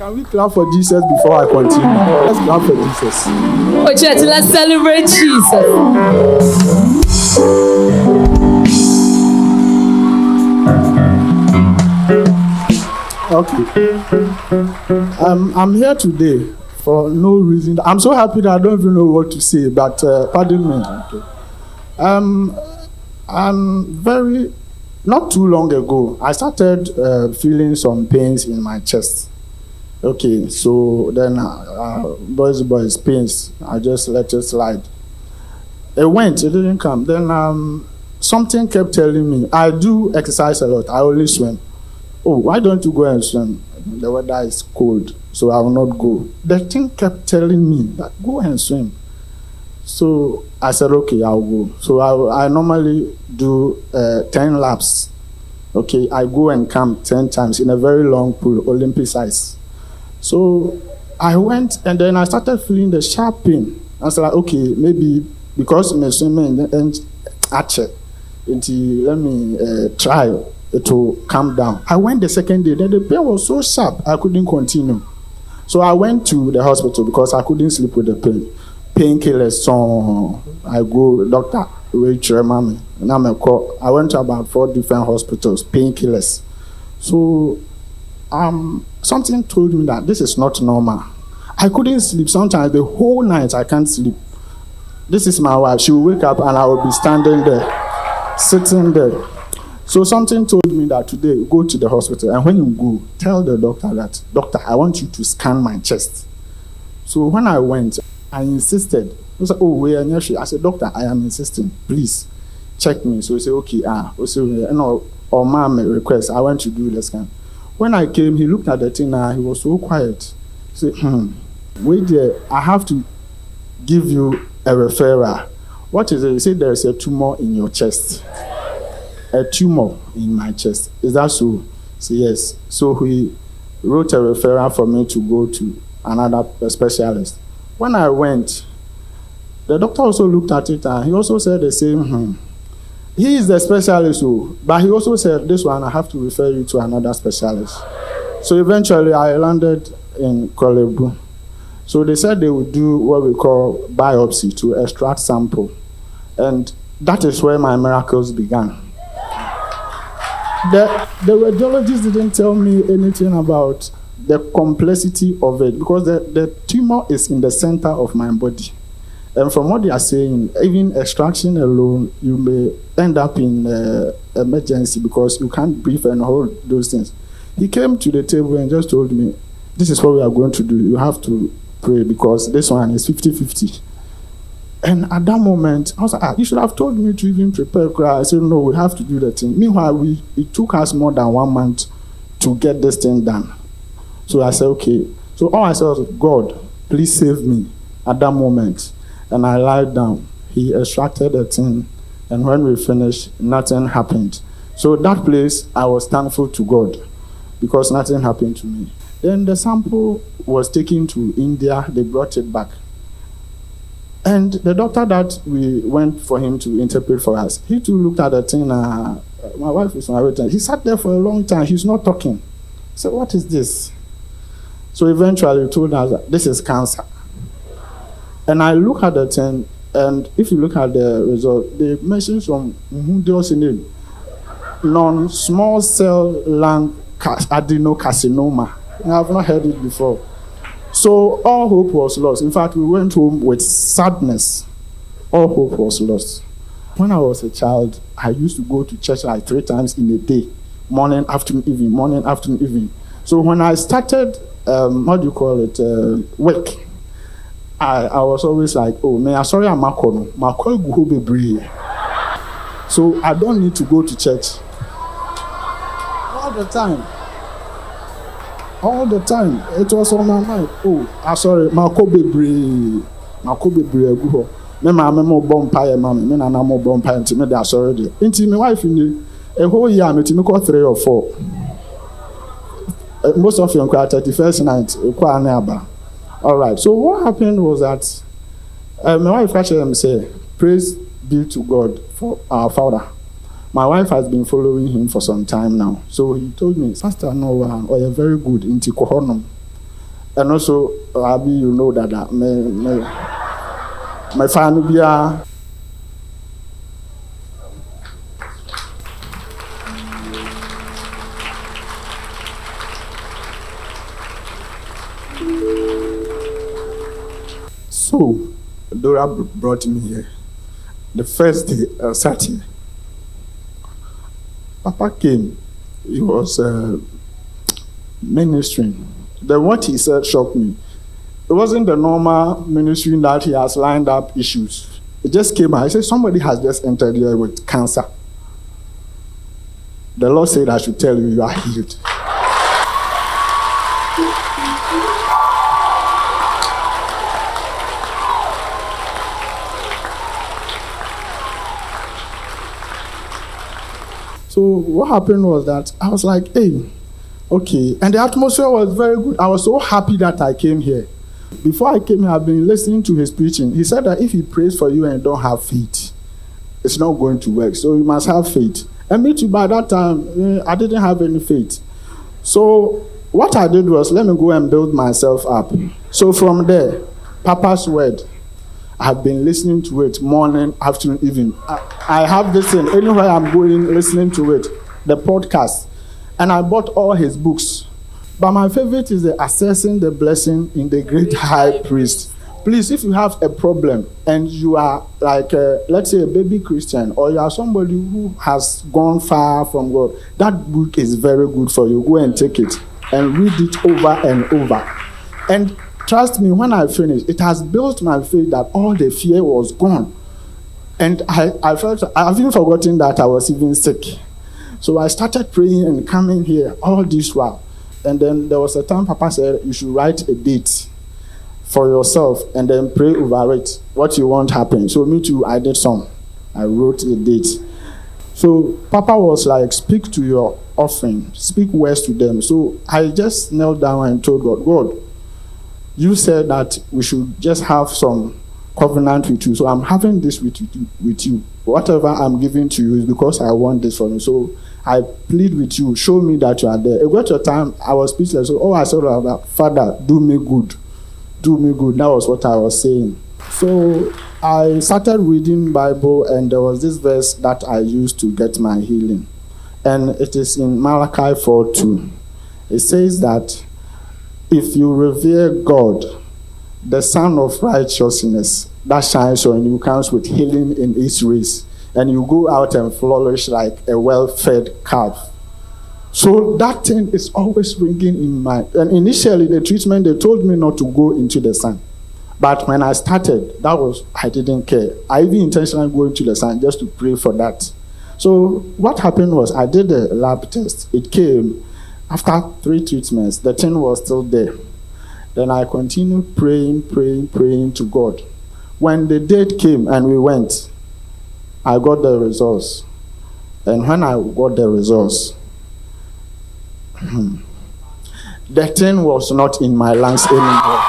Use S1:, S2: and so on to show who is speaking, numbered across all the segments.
S1: Can we clap for Jesus before I continue? Let's clap for Jesus.
S2: Oh, church, let's celebrate Jesus.
S1: Okay. I'm here today for no reason. I'm so happy that I don't even know what to say, but pardon me. Okay. I'm very, not too long ago, I started feeling some pains in my chest. Okay, so then boys, pains, I just let it slide. It went, it didn't come. Then something kept telling me, I do exercise a lot, I only swim. Oh, why don't you go and swim? The weather is cold, so I will not go. The thing kept telling me that go and swim. So I said, okay, I'll go. So I normally do 10 laps. Okay, I go and come 10 times in a very long pool, Olympic size. So I went and then I started feeling the sharp pain. I was like, okay, maybe because I'm swimming and actually, let me try to calm down. I went the second day, then the pain was so sharp, I couldn't continue. So I went to the hospital because I couldn't sleep with the pain. Painkillers, so I go, doctor, wait, mommy. And I went to about 4 different hospitals, painkillers. So something told me that this is not normal. I couldn't sleep. Sometimes the whole night I can't sleep. This is my wife. She will wake up and I will be standing there, sitting there. So something told me that today, go to the hospital, and when you go, tell the doctor that, doctor, I want you to scan my chest. So when I went, I insisted. He said, oh, where are you? I said, doctor, I am insisting. Please, check me. So he said, okay, or ma'am request, I want to do the scan. When I came, he looked at the thing and he was so quiet. He said, wait there, I have to give you a referral. What is it? He said, there is a tumor in your chest. A tumor in my chest. Is that so? Say yes. So he wrote a referral for me to go to another specialist. When I went, the doctor also looked at it and he also said the same. He is the specialist, but he also said, this one I have to refer you to another specialist. So eventually I landed in Kolebu. So they said they would do what we call biopsy to extract sample. And that is where my miracles began. The radiologist didn't tell me anything about the complexity of it because the tumor is in the center of my body. And from what they are saying, even extraction alone, you may end up in emergency because you can't breathe and hold those things. He came to the table and just told me, this is what we are going to do. You have to pray because this one is 50-50. And at that moment, I was like, you should have told me to even prepare. I said, no, we have to do the thing. Meanwhile, it took us more than 1 month to get this thing done. So I said, okay. So all I said was, God, please save me at that moment. And I lied down. He extracted the thing. And when we finished, nothing happened. So that place, I was thankful to God because nothing happened to me. Then the sample was taken to India. They brought it back. And the doctor that we went for him to interpret for us, he too looked at the thing. My wife is narrating. He sat there for a long time. He's not talking. I said, what is this? So eventually he told us that this is cancer. And I look at the thing, and if you look at the result, they mention some non-small cell lung adenocarcinoma. I have not heard it before. So all hope was lost. In fact, we went home with sadness. All hope was lost. When I was a child, I used to go to church like 3 times in a day. Morning, afternoon, evening, morning, afternoon, evening. So when I started, work, I was always like, oh, man, I'm sorry, I'm so I don't need to go to church. All the time. All the time, it was on my mind. Oh, I'm sorry, my Kobe Bree. Me mo bompire, mammy, me and I'm more bompire to me. That's already. Into my wife in a whole year, me to me call 3 or 4. Most of you are 31st night, all right, so what happened was that my wife actually said, praise be to God for our Father. My wife has been following him for some time now. So he told me, Pastor, no, you're very good in Tikohonom. And also, Abi, you know that my family are. So, Dora brought me here. The first day I sat here, Papa came. He was ministering. Then what he said shocked me. It wasn't the normal ministry that he has lined up issues. It just came out. He said, somebody has just entered here with cancer. The Lord said, I should tell you, you are healed. So what happened was that I was like, hey, okay. And the atmosphere was very good. I was so happy that I came here. Before I came here, I've been listening to his preaching. He said that if he prays for you and you don't have faith, it's not going to work. So you must have faith. And me too, by that time, I didn't have any faith. So what I did was, let me go and build myself up. So from there, Papa's word, I've been listening to it morning, afternoon, evening. I have this thing, anywhere I'm going, listening to it, the podcast. And I bought all his books. But my favorite is the Assessing the Blessing in the Great High Priest. Please, if you have a problem and you are like, let's say, a baby Christian, or you are somebody who has gone far from God, that book is very good for you. Go and take it and read it over and over. And trust me, when I finished, it has built my faith that all the fear was gone. And I felt, I've even forgotten that I was even sick. So I started praying and coming here all this while. And then there was a time Papa said, you should write a date for yourself and then pray over it, what you want happen. So me too, I did some. I wrote a date. So Papa was like, speak to your offering, speak words to them. So I just knelt down and told God, God, you said that we should just have some covenant with you. So I'm having this with you. Whatever I'm giving to you is because I want this from you. So I plead with you, show me that you are there. It got to a time I was speechless. So all I said was, Father, do me good. Do me good. That was what I was saying. So I started reading Bible, and there was this verse that I used to get my healing. And it is in Malachi 4:2. It says that if you revere God, the Son of righteousness that shines on you comes with healing in its rays, and you go out and flourish like a well-fed calf. So that thing is always ringing in my mind. And initially, the treatment, they told me not to go into the sun. But when I started, I didn't care. I even intentionally go into the sun just to pray for that. So what happened was, I did a lab test. It came after 3 treatments. The thing was still there. Then I continued praying to God. When the date came and we went, I got the results. And when I got the results, the thing was not in my lungs anymore.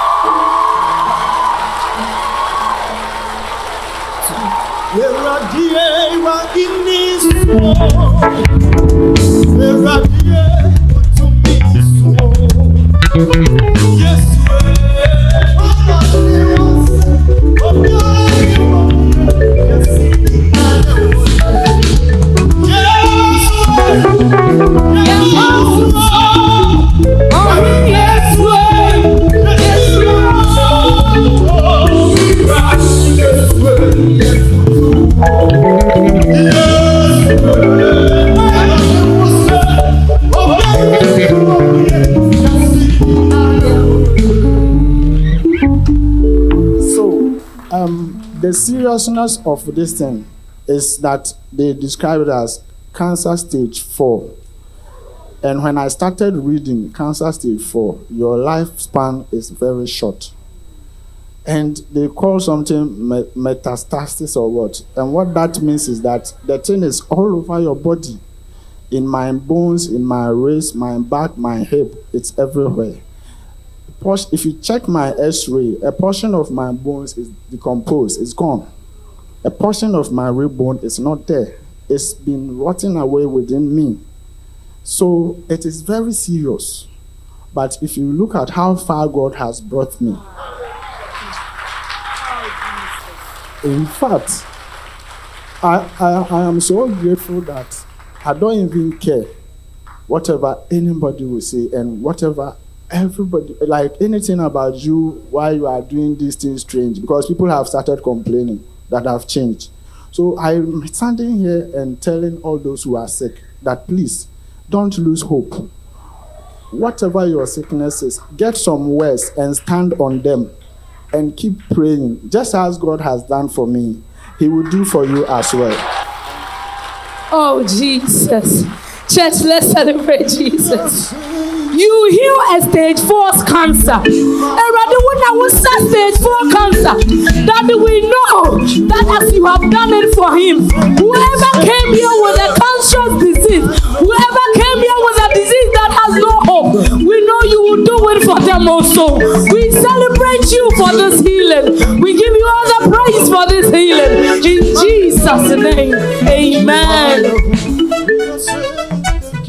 S1: The seriousness of this thing is that they describe it as cancer stage 4. And when I started reading cancer stage 4, your lifespan is very short. And they call something metastasis or what. And what that means is that the thing is all over your body. In my bones, in my wrist, my back, my hip, it's everywhere. If you check my x-ray, a portion of my bones is decomposed, it's gone. A portion of my rib bone is not there. It's been rotting away within me. So it is very serious. But if you look at how far God has brought me, in fact, I am so grateful that I don't even care whatever anybody will say and whatever everybody, like anything about you, why you are doing these things strange, because people have started complaining that I've changed. So I'm standing here and telling all those who are sick that please don't lose hope. Whatever your sickness is, get some words and stand on them and keep praying. Just as God has done for me, He will do for you as well.
S2: Oh, Jesus. Church, let's celebrate Jesus. You heal a stage 4 cancer. And rather when I was stage 4 cancer, that we know that as you have done it for him, whoever came here with a cancerous disease, whoever came here with a disease that has no hope, we know you will do it for them also. We celebrate you for this healing. We give you all the praise for this healing. In Jesus' name, amen.